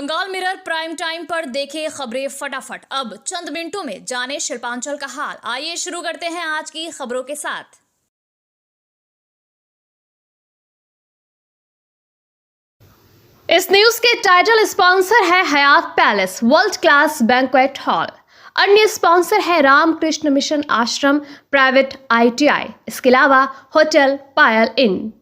Bengal mirror prime time पर देखे खबरें फटाफट। अब चंद मिनटों में जाने शिल्पांचल का हाल। आइए शुरू करते हैं आज की खबरों के साथ। इस न्यूज के टाइटल स्पॉन्सर है Hayat Palace world class banquet hall. अन्य स्पॉन्सर है Ramakrishna Mission Ashram private ITI। इसके अलावा होटल पायल इन।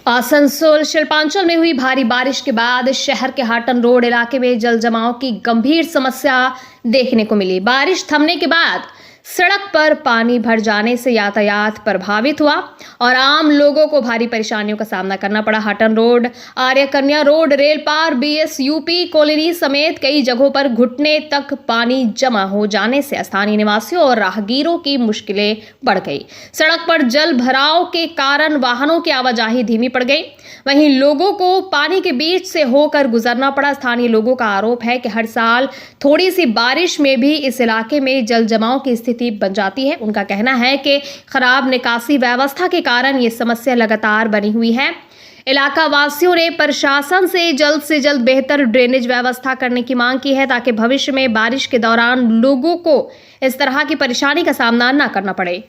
आसनसोल शिल्पांचल में हुई भारी बारिश के बाद शहर के हाटन रोड इलाके में जल जमाव की गंभीर समस्या देखने को मिली। बारिश थमने के बाद सड़क पर पानी भर जाने से यातायात प्रभावित हुआ और आम लोगों को भारी परेशानियों का सामना करना पड़ा। हाटन रोड, आर्य कन्या रोड, रेल पार, BSUP कॉलोनी समेत कई जगहों पर घुटने तक पानी जमा हो जाने से स्थानीय निवासियों और राहगीरों की मुश्किलें बढ़ गई। सड़क पर जल भराव के कारण वाहनों की आवाजाही धीमी पड़ गई। वहीं लोगों को पानी के बीच से होकर गुजरना पड़ा। स्थानीय लोगों का आरोप है कि हर साल थोड़ी सी बारिश में भी इस इलाके में जल जमाव की स्थिति बन जाती है। उनका कहना है कि खराब निकासी व्यवस्था के कारण ये समस्या लगातार बनी हुई है। इलाका वासियों ने प्रशासन से जल्द बेहतर ड्रेनेज व्यवस्था करने की मांग की है ताकि भविष्य में बारिश के दौरान लोगों को इस तरह की परेशानी का सामना न करना पड़े।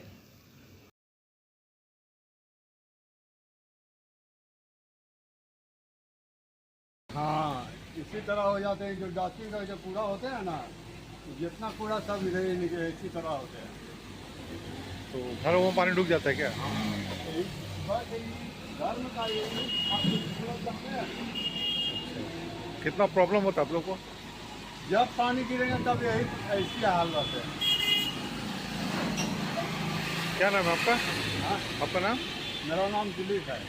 हाँ, इसी तरह हो जाते हैं। जो जाति का जो कूड़ा होते हैं ना, जितना कूड़ा सब इधर इसी तरह होते हैं। तो घरों में पानी डूब जाता है क्या? घर में का ये जाते हैं। कितना प्रॉब्लम होता है आप लोग को? जब पानी गिरेगा तब यही ऐसी हालत है। क्या नाम है आपका? हाँ? आपका नाम? मेरा नाम दिलीप है।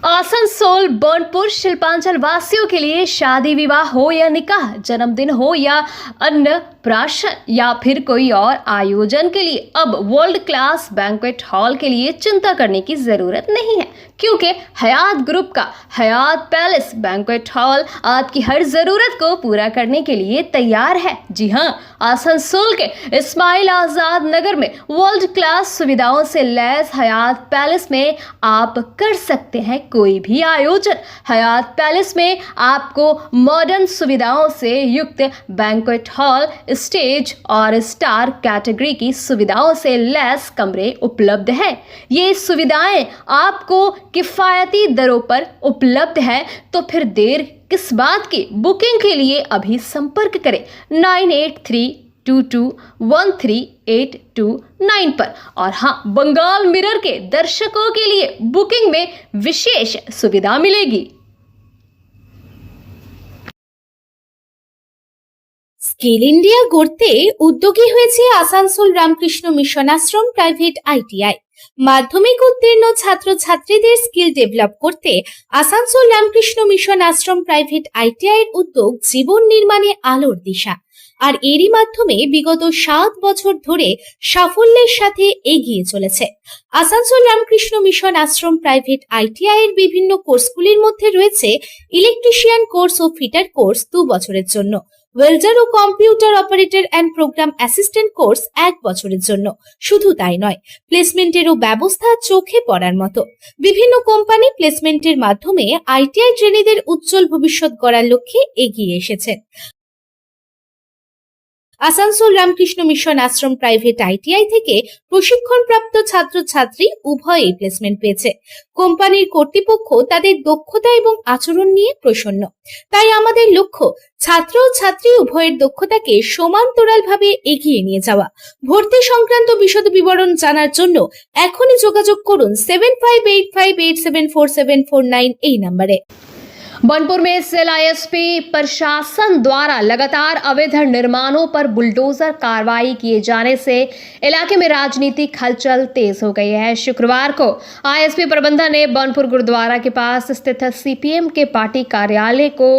आसनसोल बर्नपुर शिल्पांचल वासियों के लिए शादी विवाह हो या निकाह, जन्मदिन हो या अन्नप्राशन या फिर कोई और आयोजन के लिए अब वर्ल्ड क्लास बैंक्वेट हॉल के लिए चिंता करने की जरूरत नहीं है, क्योंकि हयात ग्रुप का हयात पैलेस बैंक्वेट हॉल आपकी हर जरूरत को पूरा करने के लिए तैयार है। जी हां, आसनसोल के इस्माइल आजाद नगर में वर्ल्ड क्लास सुविधाओं से लैस हयात पैलेस में आप कर सकते हैं कोई भी आयोजन। हयात पैलेस में आपको मॉडर्न सुविधाओं से युक्त बैंक्वेट हॉल, स्टेज और स्टार कैटेगरी की सुविधाओं से लैस कमरे उपलब्ध हैं। ये सुविधाएं आपको किफायती दरों पर उपलब्ध है, तो फिर देर किस बात की? बुकिंग के लिए अभी संपर्क करें 9832213829 पर। और हाँ, बंगाल मिरर के दर्शकों के लिए बुकिंग में विशेष सुविधा मिलेगी। স্কিল ইন্ডিয়া গড়তে উদ্যোগী হয়েছে Asansol Ramakrishna mission Ashram private ITI। মাধ্যমিক উত্তীর্ণ ছাত্রছাত্রীদের স্কিল ডেভেলপ করতে Asansol Ramakrishna mission Ashram private ITI এর উদ্যোগ জীবন নির্মাণে আলোর দিশা। আর এরই মাধ্যমে বিগত 7 বছর ধরে সাফল্যের সাথে এগিয়ে চলেছে। Asansol Ramakrishna mission Ashram private ITI এর বিভিন্ন কোর্সগুলির মধ্যে রয়েছে ইলেকট্রিশিয়ান কোর্স ও ফিটার কোর্স 2 বছরের জন্য, ওয়েল্ডার ও computer operator and program assistant course 1 বছরের জন্য। শুধু তাই নয়, প্লেসমেন্টেরও ব্যবস্থা চোখে পড়ার মতো। বিভিন্ন কোম্পানি প্লেসমেন্টের মাধ্যমে ITI ট্রেনিদের উজ্জ্বল ভবিষ্যৎ গড়ার লক্ষ্যে এগিয়ে এসেছে। Asansol Ramakrishna mission Ashram private ITI থেকে প্রশিক্ষণপ্রাপ্ত ছাত্রছাত্রী উভয়ই প্লেসমেন্ট পেয়েছে। কোম্পানির কর্তৃপক্ষ তাদের দক্ষতা এবং আচরণ নিয়ে প্রসন্ন। তাই আমাদের লক্ষ্য ছাত্র ও ছাত্রী উভয়ের দক্ষতাকে সমান্তরালভাবে এগিয়ে নিয়ে যাওয়া। ভর্তি সংক্রান্ত বিশদ বিবরণ জানার জন্য এখনই যোগাযোগ করুন 7585874749 এই নম্বরে। बर्नपुर में सेल ISP प्रशासन द्वारा लगातार अवैध निर्माणों पर बुलडोजर कार्रवाई किए जाने से इलाके में राजनीतिक हलचल तेज हो गई है। शुक्रवार को ISP प्रबंधन ने बर्नपुर गुरुद्वारा के पास स्थित CPM के पार्टी कार्यालय को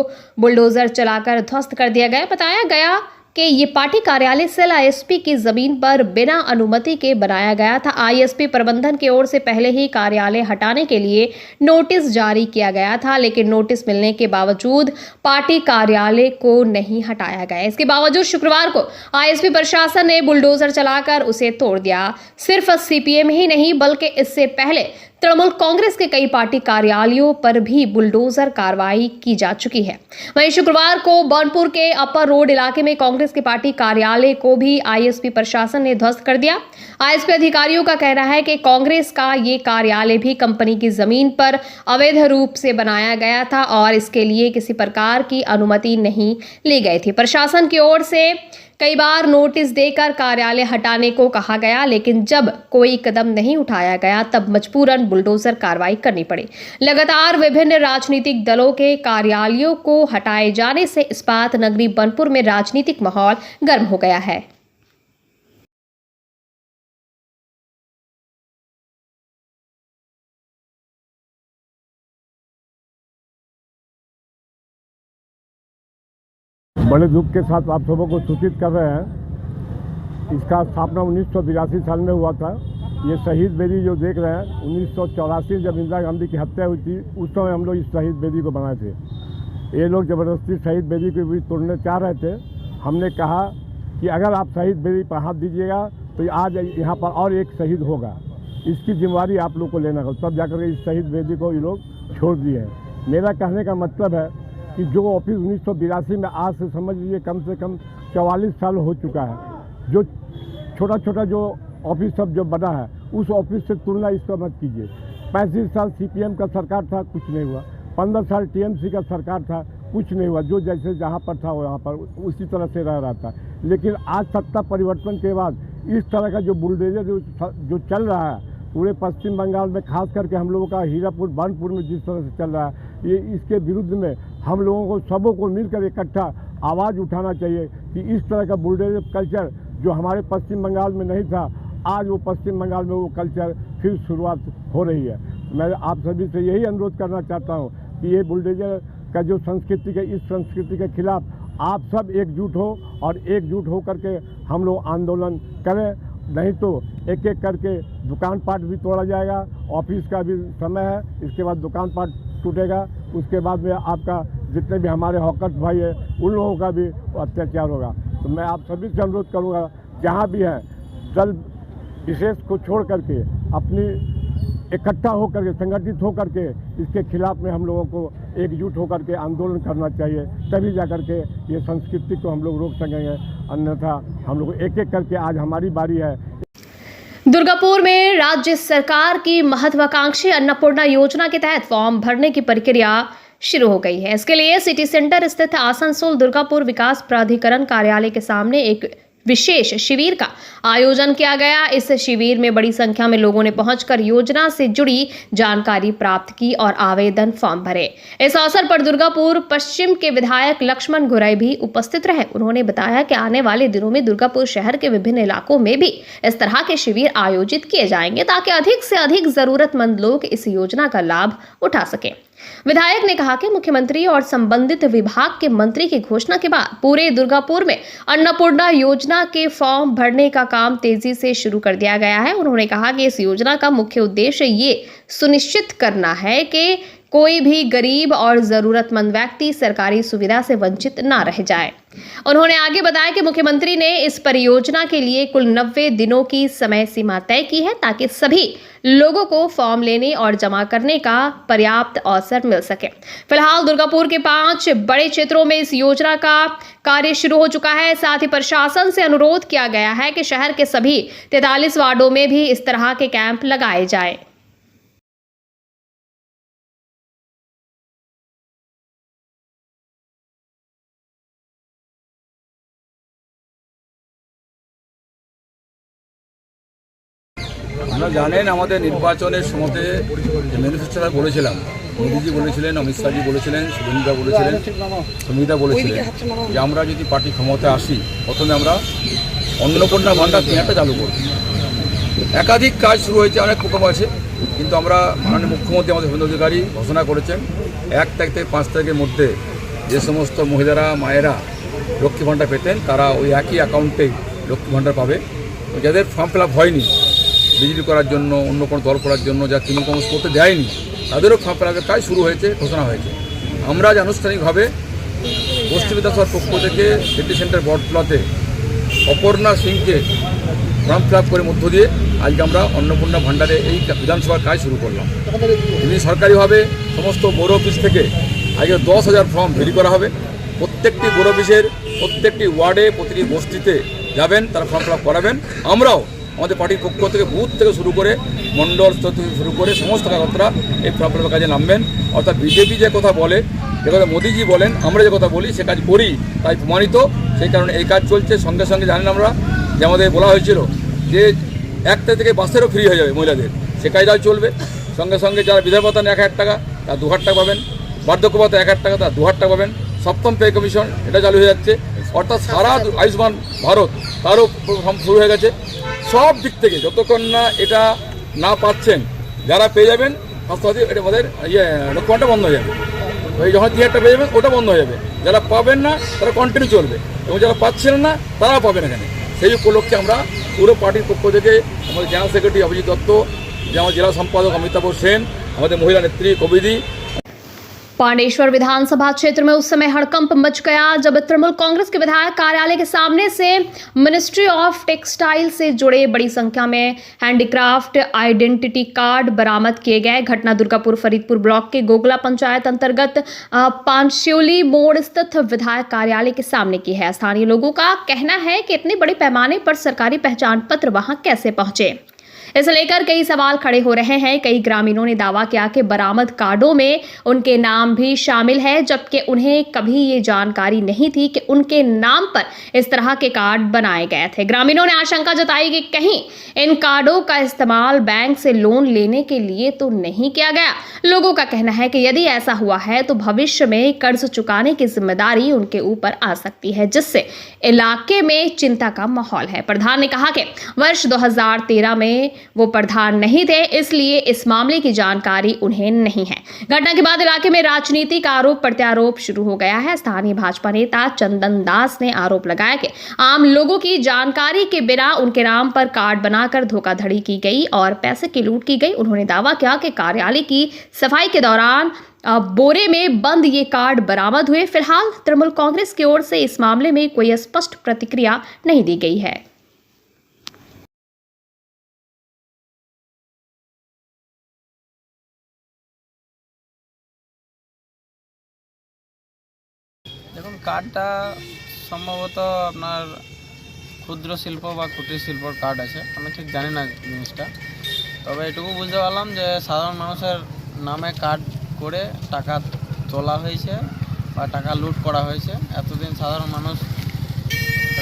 बुलडोजर चलाकर ध्वस्त कर दिया गया। बताया गया कि ये पार्टी कार्यालय सेल ISP की जमीन पर बिना अनुमति के बनाया गया था। ISP प्रबंधन की ओर से पहले ही कार्यालय हटाने के लिए नोटिस जारी किया गया था, लेकिन नोटिस मिलने के बावजूद पार्टी कार्यालय को नहीं हटाया गया। इसके बावजूद शुक्रवार को ISP प्रशासन ने बुलडोजर चलाकर उसे तोड़ दिया। सिर्फ CPM ही नहीं बल्कि इससे पहले तृणमूल कांग्रेस के कई पार्टी कार्यालयों पर भी बुलडोजर कार्रवाई की जा चुकी है। वहीं शुक्रवार को बर्नपुर के अपर रोड इलाके में कांग्रेस के पार्टी कार्यालय को भी आईएसपी प्रशासन ने ध्वस्त कर दिया। आईएसपी अधिकारियों का कहना है कि कांग्रेस का ये कार्यालय भी कंपनी की जमीन पर अवैध रूप से बनाया गया था और इसके लिए किसी प्रकार की अनुमति नहीं ली गई थी। प्रशासन की ओर से कई बार नोटिस देकर कार्यालय हटाने को कहा गया, लेकिन जब कोई कदम नहीं उठाया गया तब मजबूरन बुलडोजर कार्रवाई करनी पड़ी। लगातार विभिन्न राजनीतिक दलों के कार्यालयों को हटाए जाने से इस्पात नगरी बर्नपुर में राजनीतिक माहौल गर्म हो गया है। बड़े दुख के साथ आप सबों को सूचित कर रहे हैं, इसका स्थापना 1982 साल में हुआ था। ये शहीद बेदी जो देख रहे हैं, 1984 जब इंदिरा गांधी की हत्या हुई थी उस समय हम लोग इस शहीद बेदी को बनाए थे। ये लोग ज़बरदस्ती शहीद बेदी को भी तोड़ने चाह रहे थे। हमने कहा कि अगर आप शहीद बेदी पर हाथ दीजिएगा तो आज यहाँ पर और एक शहीद होगा, इसकी जिम्मेवारी आप लोग को लेना होगा। तब जाकर इस शहीद बेदी को ये लोग छोड़ दिए हैं। मेरा कहने का मतलब है कि जो ऑफिस 1982 में आज से समझ लीजिए कम से कम 44 साल हो चुका है। जो छोटा छोटा जो ऑफिस सब जो बना है उस ऑफिस से तुलना इसका मत कीजिए। 35 साल सीपीएम का सरकार था, कुछ नहीं हुआ। 15 साल टीएमसी का सरकार था, कुछ नहीं हुआ। जो जैसे जहाँ पर था वहाँ पर उसी तरह से रह रहा था। लेकिन आज सत्ता परिवर्तन के बाद इस तरह का जो बुलडोजर जो चल रहा है पूरे पश्चिम बंगाल में, खास करके हम लोगों का हीरापुर बर्नपुर में जिस तरह से चल रहा है, ये इसके विरुद्ध में हम लोगों को सबों को मिलकर इकट्ठा आवाज़ उठाना चाहिए कि इस तरह का बुलडोजर कल्चर जो हमारे पश्चिम बंगाल में नहीं था, आज वो पश्चिम बंगाल में वो कल्चर फिर शुरुआत हो रही है। मैं आप सभी से यही अनुरोध करना चाहता हूँ कि ये बुलडोजर का जो संस्कृति है, इस संस्कृति के खिलाफ आप सब एकजुट हो और एकजुट हो करके हम लोग आंदोलन करें। नहीं तो एक एक करके दुकान पाट भी तोड़ा जाएगा। ऑफिस का भी समय है, इसके बाद दुकान पाट टूटेगा, उसके बाद में आपका जितने भी हमारे हॉकर्स भाई है उन लोगों का भी अत्याचार होगा। तो मैं आप सभी से अनुरोध करूँगा, जहाँ भी है दल विशेष को छोड़ करके अपनी इकट्ठा होकर के, संगठित होकर के इसके खिलाफ में हम लोगों को एकजुट होकर के आंदोलन करना चाहिए। तभी जाकर के ये संस्कृति को हम लोग रोक सकेंगे, अन्यथा हम लोग एक एक करके आज हमारी बारी है। दुर्गापुर में राज्य सरकार की महत्वाकांक्षी अन्नपूर्णा योजना के तहत फॉर्म भरने की प्रक्रिया शुरू हो गई है। इसके लिए सिटी सेंटर स्थित आसनसोल दुर्गापुर विकास प्राधिकरण कार्यालय के सामने एक विशेष शिविर का आयोजन किया गया। इस शिविर में बड़ी संख्या में लोगों ने पहुंचकर योजना से जुड़ी जानकारी प्राप्त की और आवेदन फॉर्म भरे। इस अवसर पर दुर्गापुर पश्चिम के विधायक लक्ष्मण घुरई भी उपस्थित रहे। उन्होंने बताया कि आने वाले दिनों में दुर्गापुर शहर के विभिन्न इलाकों में भी इस तरह के शिविर आयोजित किए जाएंगे ताकि अधिक से अधिक जरूरतमंद लोग इस योजना का लाभ उठा सकें। विधायक ने कहा कि मुख्यमंत्री और संबंधित विभाग के मंत्री की घोषणा के बाद पूरे दुर्गापुर में अन्नपूर्णा योजना के फॉर्म भरने का काम तेजी से शुरू कर दिया गया है। उन्होंने कहा कि इस योजना का मुख्य उद्देश्य ये सुनिश्चित करना है कि कोई भी गरीब और जरूरतमंद व्यक्ति सरकारी सुविधा से वंचित ना रह जाए। उन्होंने आगे बताया कि मुख्यमंत्री ने इस परियोजना के लिए कुल 90 दिनों की समय सीमा तय की है ताकि सभी लोगों को फॉर्म लेने और जमा करने का पर्याप्त अवसर मिल सके। फिलहाल दुर्गापुर के 5 बड़े क्षेत्रों में इस योजना का कार्य शुरू हो चुका है। साथ ही प्रशासन से अनुरोध किया गया है कि शहर के सभी 43 वार्डों में भी इस तरह के कैंप लगाए जाएं। আমরা জানেন আমাদের নির্বাচনের সময়তে ম্যানিফেস্টোটা বলেছিলাম, মোদীজি বলেছিলেন, অমিত শাহজি বলেছিলেন, শুভেন্দুদা বলেছিলেন, সুমিতা বলেছিলেন যে আমরা যদি পার্টি ক্ষমতায় আসি প্রথমে আমরা অন্নপূর্ণা ভান্ডার কেনাটা চালু করব। একাধিক কাজ শুরু হয়েছে, অনেক প্রকল্প আছে, কিন্তু আমরা মাননীয় মুখ্যমন্ত্রী আমাদের শুভেন্দু অধিকারী ঘোষণা করেছেন 1 তারিখ থেকে 5 তারিখের মধ্যে যে সমস্ত মহিলারা মায়েরা লক্ষ্মী ভান্ডার পেতেন তারা ওই একই অ্যাকাউন্টে লক্ষ্মী ভান্ডার পাবে। যাদের ফর্ম ফিল আপ হয়নি বিজেপি করার জন্য, অন্য কোনো দল করার জন্য, যা তৃণমূল কংগ্রেস করতে দেয়নি, তাদেরও ফর্ম ফিল আপের কাজ শুরু হয়েছে, ঘোষণা হয়েছে। আমরা আজ আনুষ্ঠানিকভাবে গোষ্ঠী বিধানসভার পক্ষ থেকে সিটি সেন্টার বটতলাতে অপর্ণা সিংকে ফর্ম ফিল আপ করে মধ্য দিয়ে আজকে আমরা অন্নপূর্ণা ভাণ্ডারে এই বিধানসভার কাজ শুরু করলাম। এমনি সরকারিভাবে সমস্ত বড় অফিস থেকে আজকে 10,000 ফর্ম ভেরি করা হবে। প্রত্যেকটি বড় অফিসের প্রত্যেকটি ওয়ার্ডে প্রতিটি বস্তিতে যাবেন, তারা ফর্ম ফিল আপ করাবেন। আমরাও আমাদের পার্টির পক্ষ থেকে বুথ থেকে শুরু করে মণ্ডল স্তর থেকে শুরু করে সমস্ত কাগজরা এই ফর্ম ফিল আপের কাজে নামবেন। অর্থাৎ বিজেপি যে কথা বলে, যে কথা মোদিজি বলেন, আমরা যে কথা বলি সে কাজ করি, তাই প্রমাণিত। সেই কারণে এই কাজ চলছে। সঙ্গে সঙ্গে জানেন আমরা যে আমাদের বলা হয়েছিল যে 1 থেকে বাসেরও ফ্রি হয়ে যাবে মহিলাদের, সে কাজটাও চলবে। সঙ্গে সঙ্গে যারা বিধবা ভাতা 1,000 টাকা তার 2,000 টাকা পাবেন, বার্ধক্য ভাতা 1,000 টাকা তার 2,000 টাকা পাবেন। সপ্তম পে কমিশন এটা চালু হয়ে যাচ্ছে। অর্থাৎ সারা আয়ুষ্মান ভারত তারও শুরু হয়ে গেছে। সব দিক থেকে যতক্ষণ না এটা না পাচ্ছেন, যারা পেয়ে যাবেন স্বাস্থ্যসাথী, এটা আমাদের লক্ষ্যমানটা বন্ধ হয়ে যাবে। ওই যখন 3,000 পেয়ে যাবেন ওটা বন্ধ হয়ে যাবে। যারা পাবেন না তারা কন্টিনিউ চলবে, এবং যারা পাচ্ছেন না তারাও পাবেন এখানে। সেই উপলক্ষে আমরা পুরো পার্টির পক্ষ থেকে আমাদের জেনারেল সেক্রেটারি অভিজিৎ দত্ত, যে আমার জেলা সম্পাদক অমিতাভ সেন, আমাদের মহিলা নেত্রী কবিदी। पांडेश्वर विधानसभा क्षेत्र में उस समय हड़कंप मच गया जब तृणमूल कांग्रेस के विधायक कार्यालय के सामने से मिनिस्ट्री ऑफ टेक्सटाइल से जुड़े बड़ी संख्या में हैंडीक्राफ्ट आइडेंटिटी कार्ड बरामद किए गए। घटना दुर्गापुर फरीदपुर ब्लॉक के गोगला पंचायत अंतर्गत पांचश्योली मोड़ स्थित विधायक कार्यालय के सामने की है। स्थानीय लोगों का कहना है कि इतने बड़े पैमाने पर सरकारी पहचान पत्र वहां कैसे पहुंचे, इसे लेकर कई सवाल खड़े हो रहे हैं। कई ग्रामीणों ने दावा किया कि बरामद कार्डों में उनके नाम भी शामिल है, जबकि उन्हें कभी ये जानकारी नहीं थी कि उनके नाम पर इस तरह के कार्ड बनाए गए थे। ग्रामीणों ने आशंका जताई कि कहीं इन कार्डों का इस्तेमाल बैंक से लोन लेने के लिए तो नहीं किया गया। लोगों का कहना है कि यदि ऐसा हुआ है तो भविष्य में कर्ज चुकाने की जिम्मेदारी उनके ऊपर आ सकती है, जिससे इलाके में चिंता का माहौल है। प्रधान ने कहा कि वर्ष 2013 में वो प्रधान नहीं थे, इसलिए इस मामले की जानकारी उन्हें नहीं है। घटना के बाद इलाके में राजनीतिक आरोप प्रत्यारोप शुरू हो गया है। स्थानीय भाजपा नेता चंदन दास ने आरोप लगाया कि आम लोगों की जानकारी के बिना उनके नाम पर कार्ड बनाकर धोखाधड़ी की गई और पैसे की लूट की गई। उन्होंने दावा किया कि कार्यालय की सफाई के दौरान बोरे में बंद ये कार्ड बरामद हुए। फिलहाल तृणमूल कांग्रेस की ओर से इस मामले में कोई स्पष्ट प्रतिक्रिया नहीं दी गई है। দেখুন, কার্ডটা সম্ভবত আপনার ক্ষুদ্র শিল্প বা কুটির শিল্পর কার্ড আছে, আমি ঠিক জানি না জিনিসটা। তবে এটুকু বুঝতে পারলাম যে সাধারণ মানুষের নামে কার্ড করে টাকা তোলা হয়েছে বা টাকা লুট করা হয়েছে। এতদিন সাধারণ মানুষ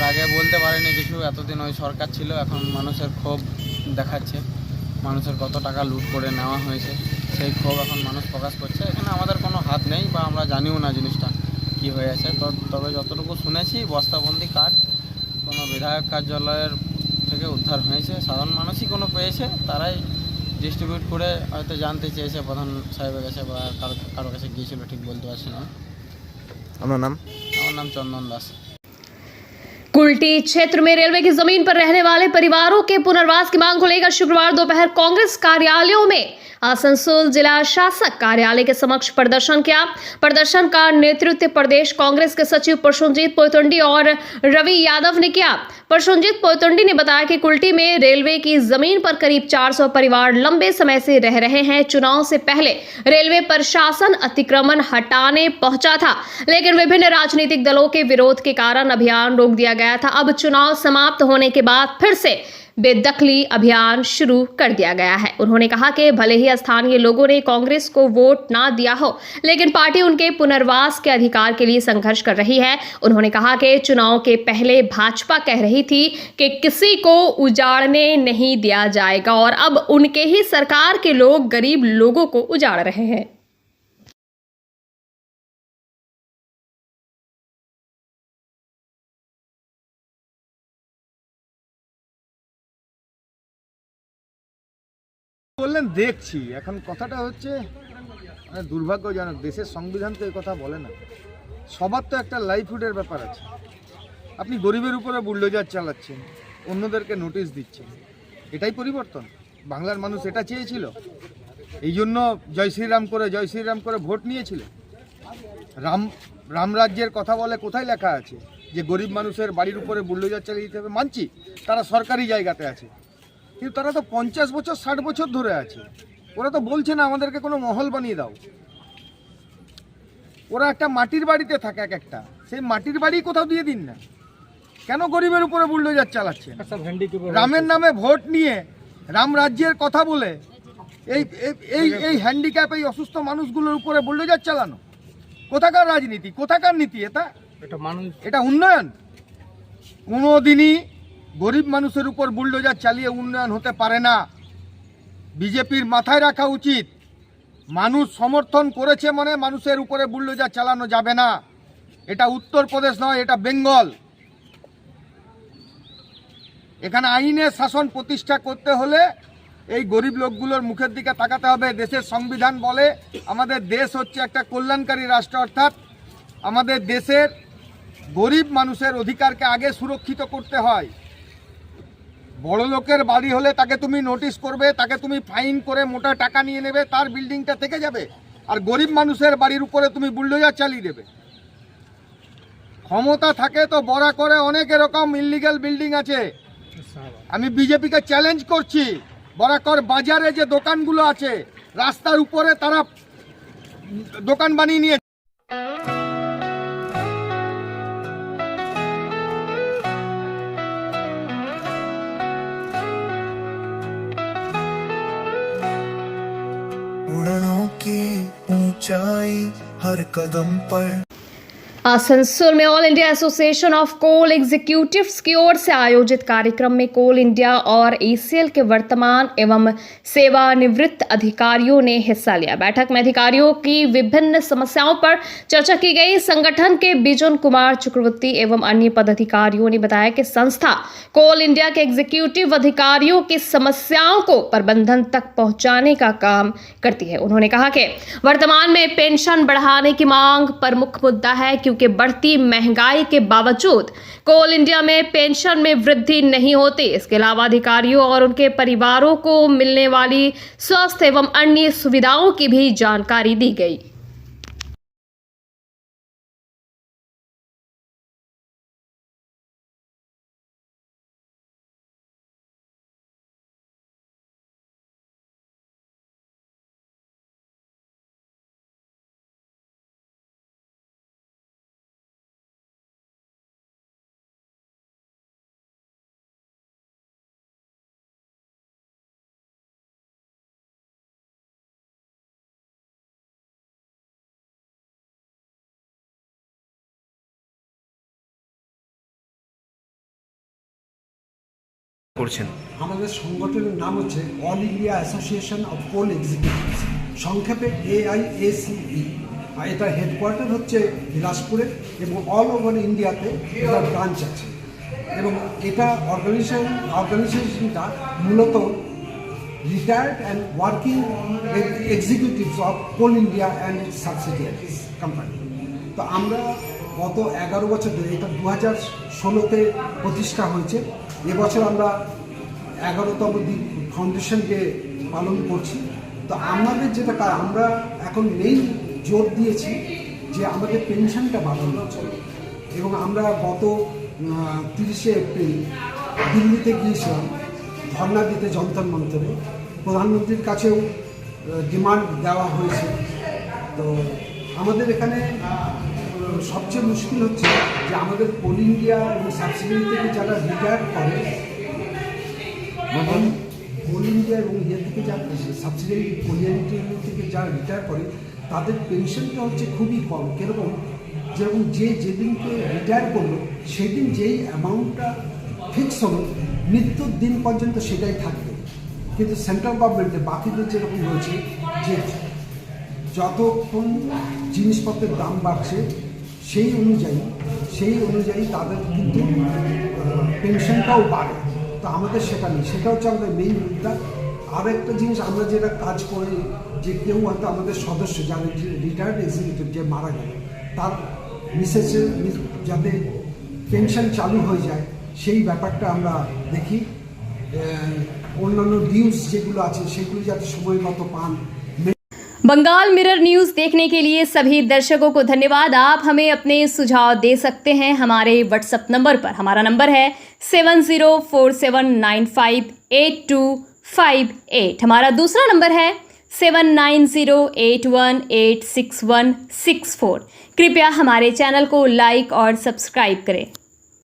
আগে বলতে পারেনি কিছু, এতদিন ওই সরকার ছিল, এখন মানুষের ক্ষোভ দেখাচ্ছে। মানুষের কত টাকা লুট করে নেওয়া হয়েছে সেই ক্ষোভ এখন মানুষ প্রকাশ করছে। এখানে আমাদের কোনো হাত নেই বা আমরা জানিও না জিনিসটা কী হয়ে আছে। তবে যতটুকু শুনেছি বস্তাবন্দি কার্ড কোনো বিধায়ক কার্যালয়ের থেকে উদ্ধার হয়েছে, সাধারণ মানুষই কোনো পেয়েছে, তারাই ডিস্ট্রিবিউট করে হয়তো জানতে চেয়েছে প্রধান সাহেবের কাছে বা কারো কাছে গিয়েছিল, ঠিক বলতে পারছি না। আপনার নাম? আমার নাম চন্দন দাস। कुल्टी क्षेत्र में रेलवे की जमीन पर रहने वाले परिवारों के पुनर्वास की मांग को लेकर शुक्रवार दोपहर कांग्रेस कार्यालयों में आसनसोल जिला शासक कार्यालय के समक्ष प्रदर्शन किया। प्रदर्शन का नेतृत्व प्रदेश कांग्रेस के सचिव प्रशुनजीत पोयतुंडी और रवि यादव ने किया। प्रशुनजीत पोयतुंडी ने बताया कि कुल्टी में रेलवे की जमीन पर करीब 400 परिवार लंबे समय से रह रहे हैं। चुनाव से पहले रेलवे प्रशासन अतिक्रमण हटाने पहुंचा था, लेकिन विभिन्न राजनीतिक दलों के विरोध के कारण अभियान रोक दिया गया था। अब चुनाव समाप्त होने के बाद फिर से बेदखली अभियान शुरू कर दिया गया है। उन्होंने कहा कि भले ही स्थानीय लोगों ने कांग्रेस को वोट ना दिया हो, लेकिन पार्टी उनके पुनर्वास के अधिकार के लिए संघर्ष कर रही है। उन्होंने कहा कि चुनाव के पहले भाजपा कह रही थी कि किसी को उजाड़ने नहीं दिया जाएगा, और अब उनके ही सरकार के लोग गरीब लोगों को उजाड़ रहे हैं। বললেন দেখছি, এখন কথাটা হচ্ছে মানে দুর্ভাগ্যজনক, দেশের সংবিধান তো এই কথা বলে না। সবার তো একটা লাইভহুডের ব্যাপার আছে। আপনি গরিবের উপরে বুলডোজার চালাচ্ছেন, অন্যদেরকে নোটিশ দিচ্ছেন, এটাই পরিবর্তন? বাংলার মানুষ এটা চেয়েছিল? এই জন্য জয় শ্রীরাম করে ভোট নিয়েছিল। রামরাজ্যের কথা বলে কোথায় লেখা আছে যে গরিব মানুষের বাড়ির উপরে বুলডোজার চালিয়ে দিতে হবে? মানছি তারা সরকারি জায়গাতে আছে, কিন্তু তারা তো 50 বছর 60 বছর ধরে আছে। ওরা তো বলছে না আমাদেরকে কোনো মহল বানিয়ে দাও। ওরা একটা মাটির বাড়িতে থাকে এক একটা, সেই মাটির বাড়ি কোথাও দিয়ে দিন না। কেন গরিবের উপরে বুলডোজার চালাচ্ছেন? রামের নামে ভোট নিয়ে রাম রাজ্যের কথা বলে এই এই এই হ্যান্ডিক্যাপ, এই অসুস্থ মানুষগুলোর উপরে বুলডোজার চালানো কোথাকার রাজনীতি, কোথাকার নীতি? এটা উন্নয়ন? কোনোদিনই গরিব মানুষের উপর বুলডোজার চালিয়ে উন্নয়ন হতে পারে না। বিজেপির মাথায় রাখা উচিত, মানুষ সমর্থন করেছে মানে মানুষের উপরে বুলডোজার চালানো যাবে না। এটা উত্তরপ্রদেশ নয়, এটা বেঙ্গল। এখানে আইনের শাসন প্রতিষ্ঠা করতে হলে এই গরিব লোকগুলোর মুখের দিকে তাকাতে হবে। দেশের সংবিধান বলে আমাদের দেশ হচ্ছে একটা কল্যাণকারী রাষ্ট্র, অর্থাৎ আমাদের দেশের গরিব মানুষের অধিকারকে আগে সুরক্ষিত করতে হয়। বড় লোকের বাড়ি হলে তাকে তুমি নোটিশ করবে, তাকে তুমি ফাইন করে মোটা টাকা নিয়ে নেবে, তার বিল্ডিংটা থেকে যাবে। আর গরিব মানুষের বাড়ির উপরে তুমি বুলডোজার চালিয়ে দেবে। ক্ষমতা থাকে তো বড় করে অনেক এরকম ইললিগ্যাল বিল্ডিং আছে। আমি বিজেপিকে চ্যালেঞ্জ করছি, বরাকর বাজারে যে দোকানগুলো আছে রাস্তার উপরে তারা দোকান বানিয়ে নিয়ে उड़नों की ऊंचाई हर कदम पर। आसनसोल में all India association of coal executives की ओर से आयोजित कार्यक्रम में कोल इंडिया और एसीएल के वर्तमान एवं सेवानिवृत्त अधिकारियों ने हिस्सा लिया। बैठक में अधिकारियों की विभिन्न समस्याओं पर चर्चा की गई। संगठन के बिजन कुमार चक्रवर्ती एवं अन्य पदाधिकारियों ने बताया कि संस्था कोल इंडिया के एग्जीक्यूटिव अधिकारियों की समस्याओं को प्रबंधन तक पहुंचाने का काम करती है। उन्होंने कहा कि वर्तमान में पेंशन बढ़ाने की मांग प्रमुख मुद्दा है, क्योंकि बढ़ती महंगाई के बावजूद कोल इंडिया में पेंशन में वृद्धि नहीं होती। इसके अलावा अधिकारियों और उनके परिवारों को मिलने वाली स्वास्थ्य एवं अन्य सुविधाओं की भी जानकारी दी गई। করছেন। আমাদের সংগঠনের নাম হচ্ছে all India association of coal executives, সংক্ষেপে AIACE। আর এটা হেডকোয়ার্টার হচ্ছে বিলাসপুরে এবং অল ওভার ইন্ডিয়াতে এটা ব্রাঞ্চ আছে। এবং এটা অর্গানাইজেশনটা মূলত retired and working executives of Coal India and its subsidiaries company. তো আমরা গত 11 বছর ধরে, এটা 2016-তে প্রতিষ্ঠা হয়েছে। এবছর আমরা 11তম ফাউন্ডেশন ডে পালন করছি। তো আমাদের যেটা আমরা এখন মেইন জোর দিয়েছি যে আমাদের পেনশনটা বাড়ানো চলে। এবং আমরা গত 30শে এপ্রিল দিল্লিতে গিয়েছিলাম ধর্ণা দিতে যন্তর মন্তরে। প্রধানমন্ত্রীর কাছেও ডিমান্ড দেওয়া হয়েছে। তো আমাদের এখানে সবচেয়ে মুশকিল হচ্ছে যে আমাদের কোল ইন্ডিয়া এবং সাবসিডারি থেকে যারা রিটায়ার করে, কোল ইন্ডিয়া এবং ইয়ে থেকে যারা সাবসিডারি কোলিয়ানিটি থেকে যারা রিটায়ার করে তাদের পেনশনটা হচ্ছে খুবই কম। কীরকম? যেরকম যেদিনকে রিটায়ার করলো সেদিন যেই অ্যামাউন্টটা ফিক্স হলো মৃত্যুর দিন পর্যন্ত সেটাই থাকবে। কিন্তু সেন্ট্রাল গভর্নমেন্টে বাকিদের যেরকম হয়েছে যে যতক্ষণ জিনিসপত্রের দাম বাড়ছে সেই অনুযায়ী তাদের কিন্তু পেনশনটাও বাড়ে। তো আমাদের সেটা নেই, সেটা হচ্ছে আমাদের মেইন মুদ্রা। আর একটা জিনিস আমরা যেটা কাজ করি, যে কেউ হয়তো আমাদের সদস্য যারা রিটায়ার্ড এক্সিকিউটিভ যে মারা গেল তার মিসেসের যাতে পেনশন চালু হয়ে যায় সেই ব্যাপারটা আমরা দেখি। অন্যান্য ডিউজ যেগুলো আছে সেগুলো যাতে সময় মতো পান। बंगाल मिरर न्यूज़ देखने के लिए सभी दर्शकों को धन्यवाद। आप हमें अपने सुझाव दे सकते हैं हमारे व्हाट्सएप नंबर पर। हमारा नंबर है 7047958258। हमारा दूसरा नंबर है 7908186164। कृपया हमारे चैनल को लाइक और सब्सक्राइब करें।